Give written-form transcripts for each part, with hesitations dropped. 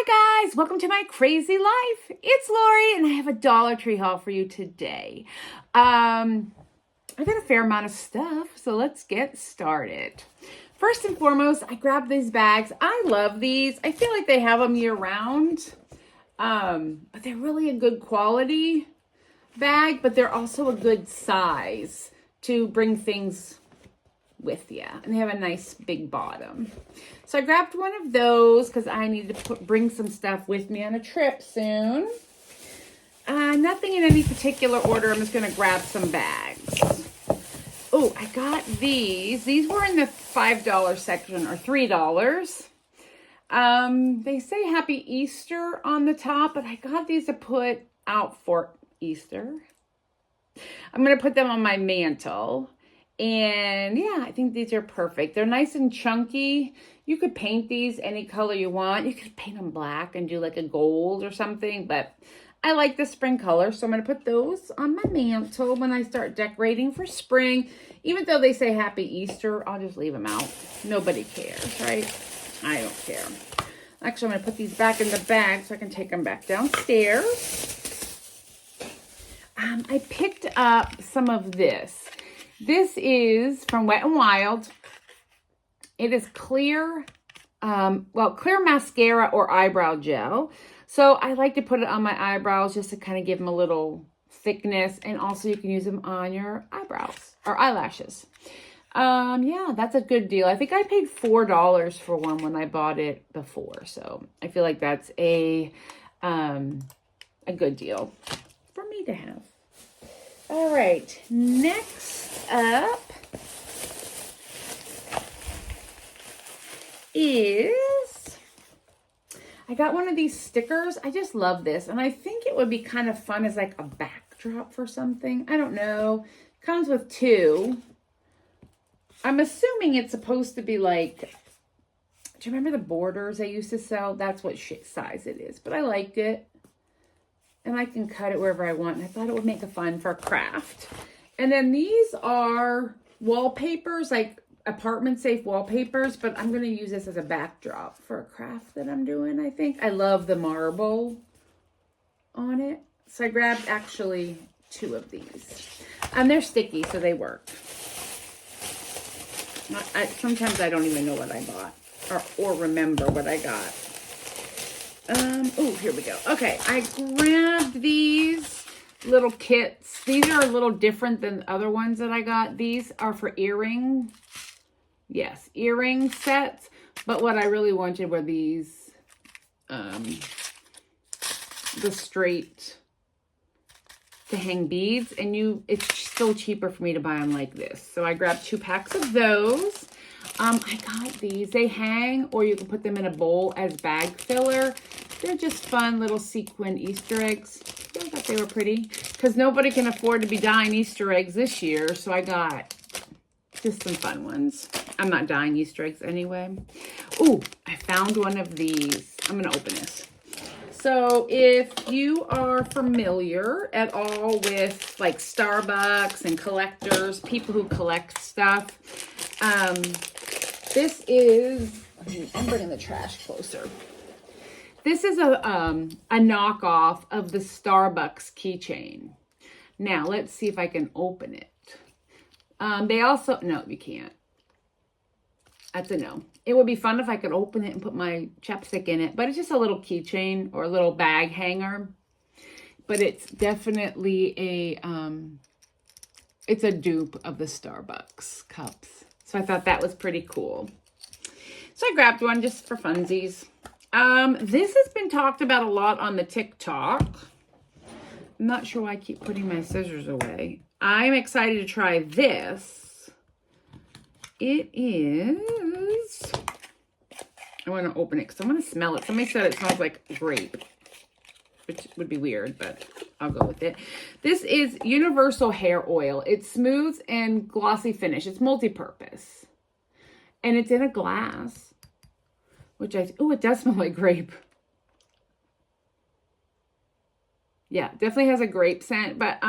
Hi guys, welcome to my crazy life. It's Lori and I have a Dollar Tree haul for you today. I got a fair amount of stuff, so let's get started. First and foremost, I grabbed these bags. I love these. I feel like they have them year round, but they're really a good quality bag, but they're also a good size to bring things with you, and they have a nice big bottom. So I grabbed one of those because I need to bring some stuff with me on a trip soon. Nothing in any particular order. I'm just going to grab some bags. Oh, I got these. These were in the $5 section or $3. They say Happy Easter on the top, but I got these to put out for Easter. I'm going to put them on my mantle. And yeah, I think these are perfect. They're nice and chunky. You could paint these any color you want. You could paint them black and do like a gold or something, but I like the spring color. So I'm going to put those on my mantle when I start decorating for spring. Even though they say Happy Easter, I'll just leave them out. Nobody cares, right? I don't care. Actually, I'm going to put these back in the bag so I can take them back downstairs. I picked up some of this. This is from Wet n Wild. It is clear, clear mascara or eyebrow gel. So I like to put it on my eyebrows just to kind of give them a little thickness. And also you can use them on your eyebrows or eyelashes. Yeah, that's a good deal. I think I paid $4 for one when I bought it before. So I feel like that's a good deal for me to have. All right, next up is, I got one of these stickers. I just love this, and I think it would be kind of fun as like a backdrop for something. I don't know. Comes with two. I'm assuming it's supposed to be like, do you remember the borders they used to sell? That's what size it is, but I liked it. And I can cut it wherever I want. And I thought it would make it fun for a craft. And then these are wallpapers, like apartment safe wallpapers. But I'm going to use this as a backdrop for a craft that I'm doing, I think. I love the marble on it. So I grabbed actually two of these. And they're sticky, so they work. Sometimes I don't even know what I bought. Or remember what I got. Oh, here we go. Okay, I grabbed these little kits. These are a little different than the other ones that I got. These are for earring. Yes, earring sets. But what I really wanted were these, the straight to hang beads. And it's still cheaper for me to buy them like this. So I grabbed 2 packs of those. I got these. They hang, or you can put them in a bowl as bag filler. They're just fun little sequin Easter eggs. I thought they were pretty because nobody can afford to be dyeing Easter eggs this year. So I got just some fun ones. I'm not dyeing Easter eggs anyway. Ooh, I found one of these. I'm going to open this. So if you are familiar at all with like Starbucks and collectors, people who collect stuff, this is, I'm bringing the trash closer. This is a knockoff of the Starbucks keychain. Now, let's see if I can open it. They also, no, you can't. That's a no. It would be fun if I could open it and put my chapstick in it, but it's just a little keychain or a little bag hanger. But it's definitely it's a dupe of the Starbucks cups. So I thought that was pretty cool. So I grabbed one just for funsies. This has been talked about a lot on the TikTok. I'm not sure why I keep putting my scissors away. I'm excited to try this. It is, I want to open it because I want to smell it. Somebody said it smells like grape, which would be weird, but I'll go with it. This is Universal Hair Oil. It's smooth and glossy finish. It's multi-purpose. And it's in a glass, which it does smell like grape. Yeah, definitely has a grape scent, but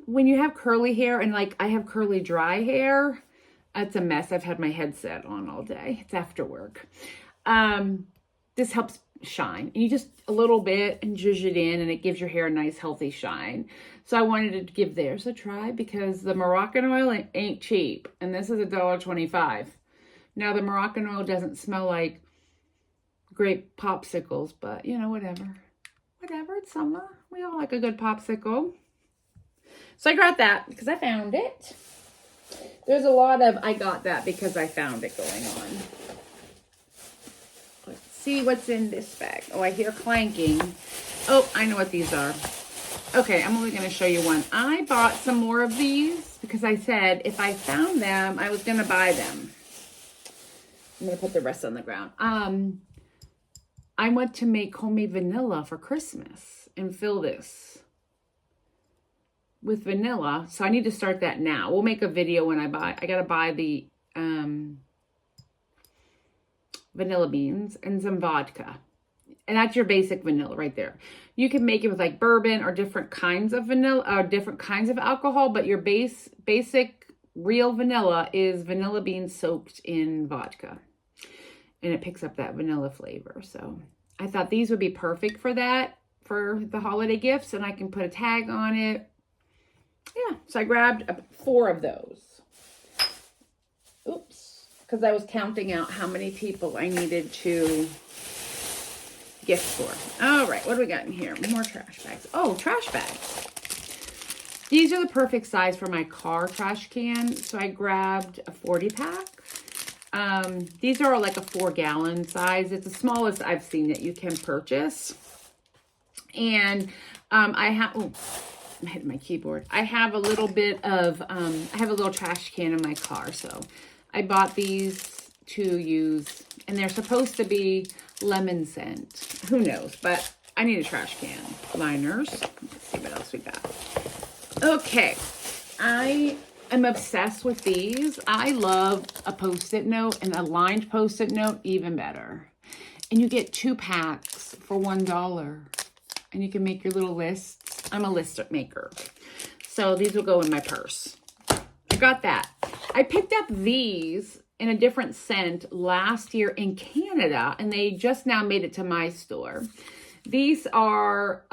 when you have curly hair, and like I have curly dry hair, it's a mess. I've had my headset on all day. It's after work. this helps shine. And you just a little bit and zhuzh it in, and it gives your hair a nice healthy shine. So I wanted to give theirs a try because the Moroccan oil ain't cheap, and this is $1.25. Now the Moroccan oil doesn't smell like grape popsicles, but you know, whatever, it's summer. We all like a good popsicle. So I got that because I found it. There's a lot of I got that because I found it going on. Let's see what's in this bag. Oh, I hear clanking. Oh, I know what these are. Okay, I'm only going to show you one. I bought some more of these because I said if I found them, I was going to buy them. I'm going to put the rest on the ground. I want to make homemade vanilla for Christmas and fill this with vanilla. So I need to start that now. We'll make a video when I got to buy the vanilla beans and some vodka. And that's your basic vanilla right there. You can make it with like bourbon or different kinds of vanilla or different kinds of alcohol, but your basic real vanilla is vanilla beans soaked in vodka. And it picks up that vanilla flavor. So I thought these would be perfect for that, for the holiday gifts, and I can put a tag on it. Yeah, so I grabbed 4 of those. Oops, because I was counting out how many people I needed to gift for. All right, what do we got in here? More trash bags. Oh, trash bags. These are the perfect size for my car trash can. So I grabbed a 40 pack. These are like a 4-gallon size. It's the smallest I've seen that you can purchase. And I have, oh, I'm hitting my keyboard. I have a little bit of, I have a little trash can in my car. So I bought these to use, and they're supposed to be lemon scent. Who knows? But I need a trash can. Liners. Let's see what else we got. Okay. I'm obsessed with these. I love a Post-it note, and a lined Post-it note even better. And you get 2 packs for $1. And you can make your little lists. I'm a list maker. So these will go in my purse. I got that. I picked up these in a different scent last year in Canada, and they just now made it to my store. These are,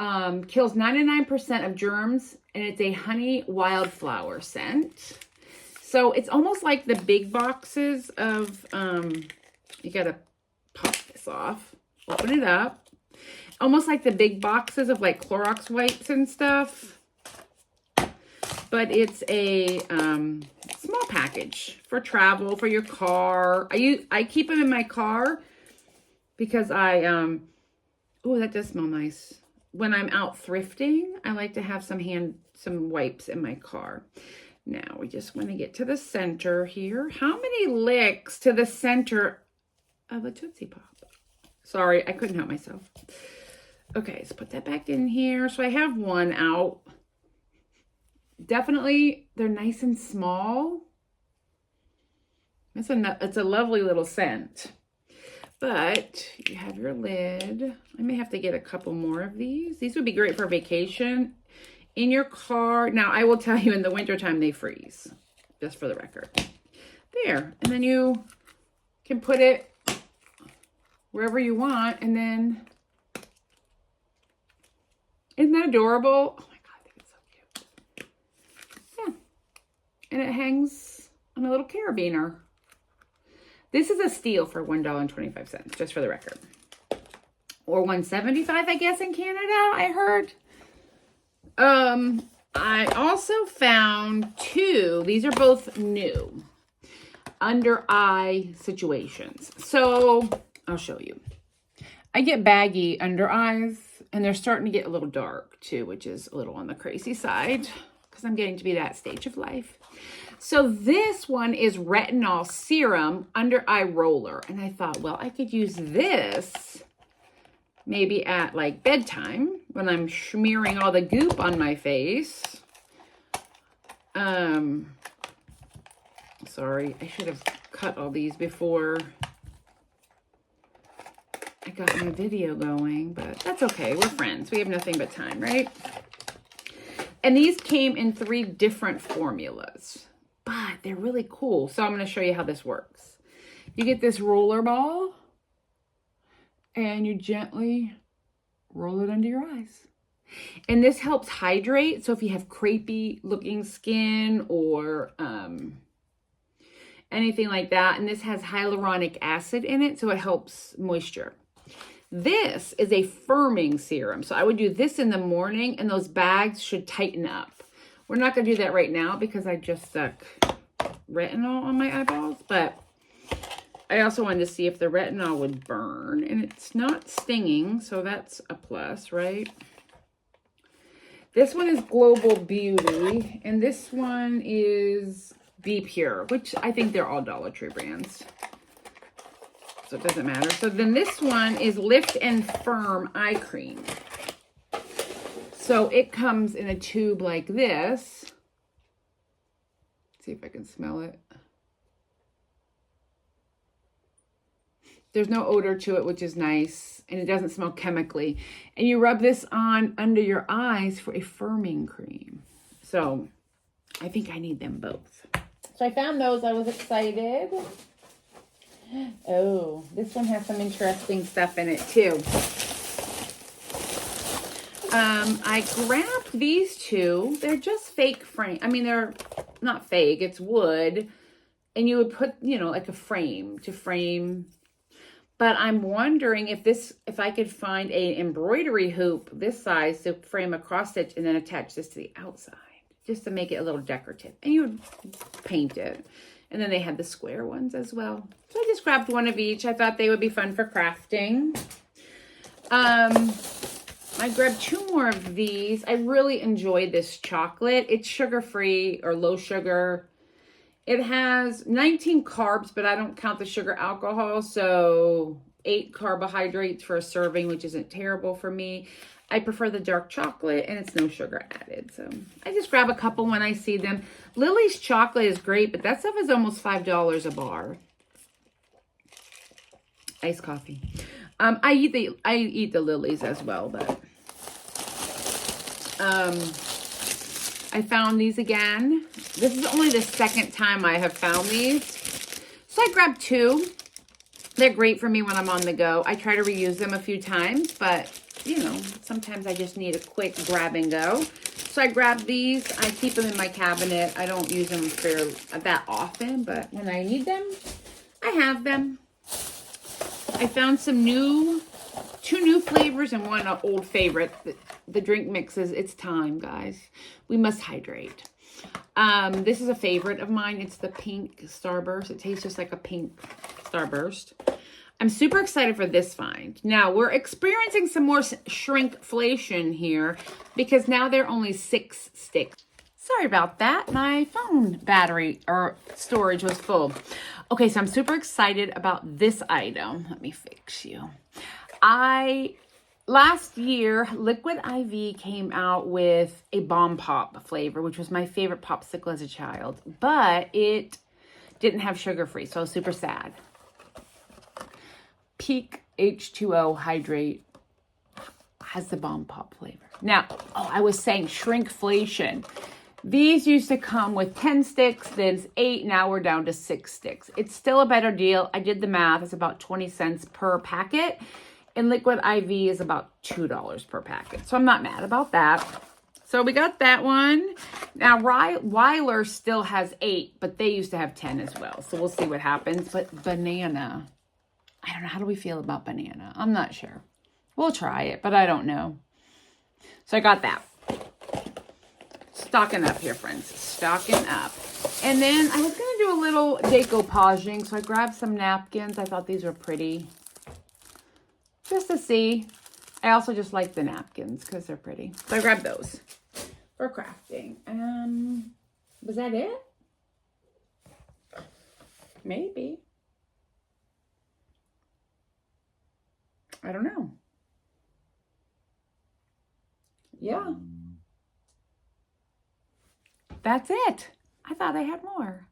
kills 99% of germs, and it's a honey wildflower scent. So it's almost like the big boxes of, you gotta pop this off, open it up. Almost like the big boxes of like Clorox wipes and stuff. But it's a small package for travel, for your car. I keep them in my car because oh, that does smell nice. When I'm out thrifting, I like to have some wipes in my car. Now we just want to get to the center here. How many licks to the center of a Tootsie Pop? Sorry, I couldn't help myself. Okay, let's put that back in here. So I have one out. Definitely, they're nice and small. It's a lovely little scent. But you have your lid. I may have to get a couple more of these. These would be great for vacation. In your car. Now, I will tell you, in the wintertime, they freeze. Just for the record. There. And then you can put it wherever you want. And then, isn't that adorable? Oh my God, I think it's so cute. Yeah. And it hangs on a little carabiner. This is a steal for $1.25, just for the record. Or $1.75, I guess, in Canada, I heard. I also found 2. These are both new. Under eye situations. So, I'll show you. I get baggy under eyes, and they're starting to get a little dark, too, which is a little on the crazy side, because I'm getting to be that stage of life. So this one is retinol serum under eye roller. And I thought, well, I could use this maybe at like bedtime when I'm smearing all the goop on my face. Sorry, I should have cut all these before I got my video going, but that's okay. We're friends. We have nothing but time, right? And these came in 3 different formulas. But they're really cool. So I'm going to show you how this works. You get this roller ball. and you gently roll it under your eyes. And this helps hydrate. So if you have crepey looking skin or anything like that, and this has hyaluronic acid in it, so it helps moisture. This is a firming serum. So I would do this in the morning, and those bags should tighten up. We're not going to do that right now because I just stuck retinol on my eyeballs, but I also wanted to see if the retinol would burn, and it's not stinging, so that's a plus, right? This one is Global Beauty, and this one is Be Pure, which I think they're all Dollar Tree brands, so it doesn't matter. So then this one is Lift and Firm Eye Cream. So it comes in a tube like this. Let's see if I can smell it. There's no odor to it, which is nice, and it doesn't smell chemically. And you rub this on under your eyes for a firming cream. So I think I need them both. So I found those. I was excited. Oh, this one has some interesting stuff in it too. I grabbed these two. They're just fake frame. I mean, they're not fake. It's wood. And you would put, you know, like a frame to frame. But I'm wondering if I could find an embroidery hoop this size to frame a cross stitch and then attach this to the outside, just to make it a little decorative. And you would paint it. And then they had the square ones as well. So I just grabbed one of each. I thought they would be fun for crafting. I grabbed two more of these. I really enjoyed this chocolate. It's sugar-free or low sugar. It has 19 carbs, but I don't count the sugar alcohol, so 8 carbohydrates for a serving, which isn't terrible for me. I prefer the dark chocolate, and it's no sugar added. So I just grab a couple when I see them. Lily's chocolate is great, but that stuff is almost $5 a bar. Iced coffee. I eat the Lily's as well, but I found these again. This is only the second time I have found these. So I grabbed two. They're great for me when I'm on the go. I try to reuse them a few times, but you know, sometimes I just need a quick grab and go. So I grabbed these. I keep them in my cabinet. I don't use them that often, but when I need them, I have them. I found two new flavors and one old favorite. The drink mixes. It's time, guys. We must hydrate. This is a favorite of mine. It's the pink Starburst. It tastes just like a pink Starburst. I'm super excited for this find. Now, we're experiencing some more shrinkflation here because now there are only 6 sticks. Sorry about that. My phone battery or storage was full. Okay, so I'm super excited about this item. Let me fix you. Last year, Liquid IV came out with a Bomb Pop flavor, which was my favorite popsicle as a child, but it didn't have sugar-free, so I was super sad. Peak H2O Hydrate has the Bomb Pop flavor. Now, I was saying shrinkflation. These used to come with 10 sticks, then 8, now we're down to 6 sticks. It's still a better deal. I did the math. It's about 20 cents per packet. And Liquid IV is about $2 per packet. So I'm not mad about that. So we got that one. Now, Weiler still has 8, but they used to have 10 as well. So we'll see what happens. But banana, I don't know. How do we feel about banana? I'm not sure. We'll try it, but I don't know. So I got that. Stocking up here, friends. Stocking up. And then I was going to do a little decoupaging. So I grabbed some napkins. I thought these were pretty. Just to see. I also just like the napkins because they're pretty. So I grabbed those for crafting. Was that it? Maybe. I don't know. Yeah. That's it. I thought I had more.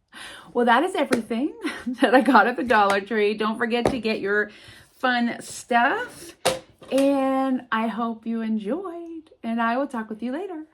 Well, that is everything that I got at the Dollar Tree. Don't forget to get your fun stuff. And I hope you enjoyed. And I will talk with you later.